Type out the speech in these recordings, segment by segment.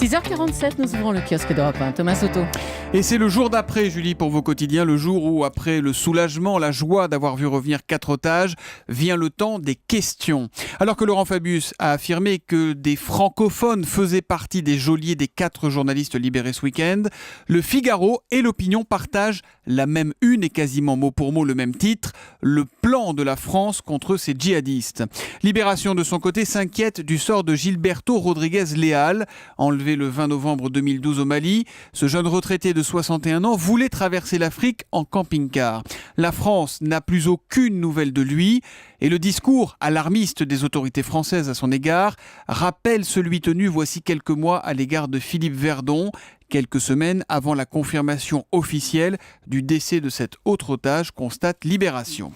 6h47, nous ouvrons le kiosque d'Europe 1. Thomas Soto. Et c'est le jour d'après, Julie, pour vos quotidiens, le jour où, après le soulagement, la joie d'avoir vu revenir 4 otages, vient le temps des questions. Alors que Laurent Fabius a affirmé que des francophones faisaient partie des geôliers des 4 journalistes libérés ce week-end, le Figaro et l'Opinion partagent la même une et quasiment mot pour mot le même titre, le plan de la France contre ces djihadistes. Libération, de son côté, s'inquiète du sort de Gilberto Rodriguez Leal, enlevé le 20 novembre 2012 au Mali. Ce jeune retraité de 61 ans voulait traverser l'Afrique en camping-car. La France n'a plus aucune nouvelle de lui et le discours alarmiste des autorités françaises à son égard rappelle celui tenu voici quelques mois à l'égard de Philippe Verdon, quelques semaines avant la confirmation officielle du décès de cet autre otage, constate Libération.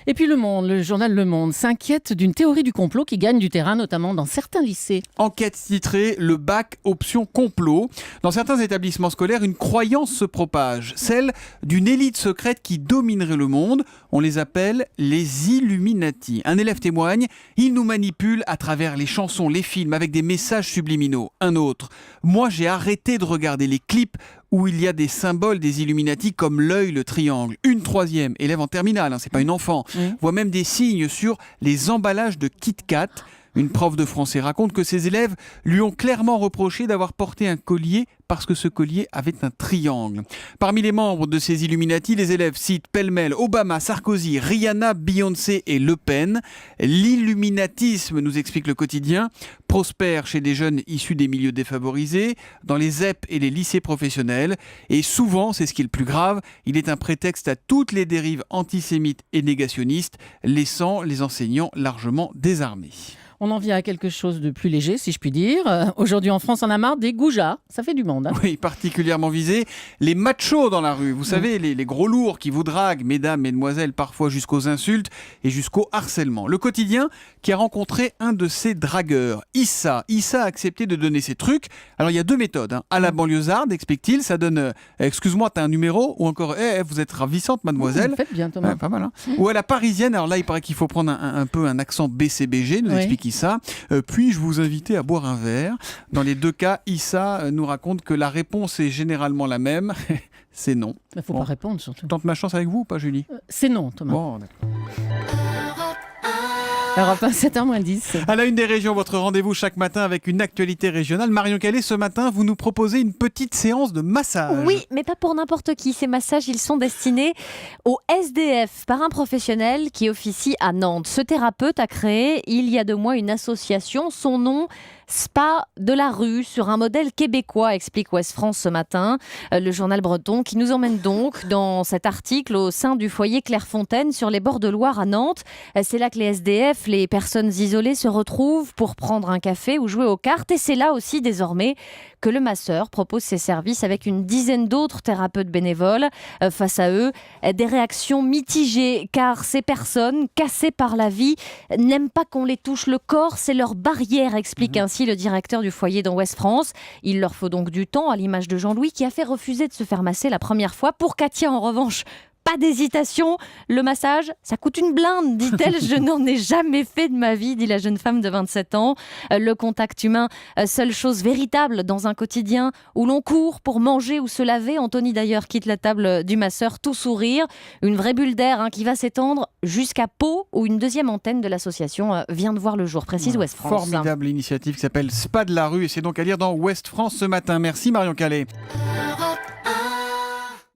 Et puis Le Monde, le journal Le Monde, s'inquiète d'une théorie du complot qui gagne du terrain, notamment dans certains lycées. Enquête titrée « Le bac option complot ». Dans certains établissements scolaires, une croyance se propage, celle d'une élite secrète qui dominerait le monde. On les appelle les Illuminati. Un élève témoigne, ils nous manipulent à travers les chansons, les films, avec des messages subliminaux. Un autre, moi j'ai arrêté de regarder les clips où il y a des symboles des Illuminati comme l'œil, le triangle. Une troisième, élève en terminale, c'est pas une enfant, voit même des signes sur les emballages de Kit Kat. Une prof de français raconte que ses élèves lui ont clairement reproché d'avoir porté un collier parce que ce collier avait un triangle. Parmi les membres de ces Illuminati, les élèves citent pêle-mêle Obama, Sarkozy, Rihanna, Beyoncé et Le Pen. L'illuminatisme, nous explique le quotidien, prospère chez des jeunes issus des milieux défavorisés, dans les ZEP et les lycées professionnels. Et souvent, c'est ce qui est le plus grave, il est un prétexte à toutes les dérives antisémites et négationnistes, laissant les enseignants largement désarmés. On en vient à quelque chose de plus léger, si je puis dire. Aujourd'hui en France, on a marre des goujats. Ça fait du monde. Hein. Oui, particulièrement visés. Les machos dans la rue. Vous savez, les gros lourds qui vous draguent, mesdames, mesdemoiselles, parfois jusqu'aux insultes et jusqu'au harcèlement. Le quotidien qui a rencontré un de ces dragueurs, Issa. Issa a accepté de donner ses trucs. Alors, il y a 2 méthodes. À la banlieusarde, explique-t-il, ça donne excuse-moi, t'as un numéro » ou encore vous êtes ravissante, mademoiselle. Vous faites bien, Thomas. Pas mal. Ou à la parisienne, alors là, il paraît qu'il faut prendre un peu un accent BCBG, nous explique Issa. Puis-je vous inviter à boire un verre ? Dans les 2 cas, Issa nous raconte que la réponse est généralement la même. C'est non. Il ne faut pas répondre, surtout. Tente ma chance avec vous ou pas, Julie ? C'est non, Thomas. Bon, d'accord. Europe 1, 7h10. À la une des régions, votre rendez-vous chaque matin avec une actualité régionale. Marion Calais, ce matin, vous nous proposez une petite séance de massage. Oui, mais pas pour n'importe qui. Ces massages, ils sont destinés aux SDF par un professionnel qui officie à Nantes. Ce thérapeute a créé, il y a 2 mois, une association. Son nom, Spa de la rue, sur un modèle québécois, explique Ouest France ce matin. Le journal breton qui nous emmène donc dans cet article au sein du foyer Clairefontaine sur les bords de Loire à Nantes. C'est là que les SDF, les personnes isolées, se retrouvent pour prendre un café ou jouer aux cartes. Et c'est là aussi désormais que le masseur propose ses services avec une dizaine d'autres thérapeutes bénévoles. Face à eux, des réactions mitigées car ces personnes cassées par la vie n'aiment pas qu'on les touche. Le corps, c'est leur barrière, explique ainsi le directeur du foyer dans Ouest France. Il leur faut donc du temps, à l'image de Jean-Louis qui a fait refuser de se faire masser la première fois. Pour Katia, en revanche, pas d'hésitation, le massage, ça coûte une blinde, dit-elle. Je n'en ai jamais fait de ma vie, dit la jeune femme de 27 ans. Le contact humain, seule chose véritable dans un quotidien où l'on court pour manger ou se laver. Anthony d'ailleurs quitte la table du masseur tout sourire. Une vraie bulle d'air qui va s'étendre jusqu'à Pau, où une 2e antenne de l'association vient de voir le jour, précise Ouest France. Formidable initiative qui s'appelle Spa de la rue et c'est donc à lire dans Ouest France ce matin. Merci Marion Calais.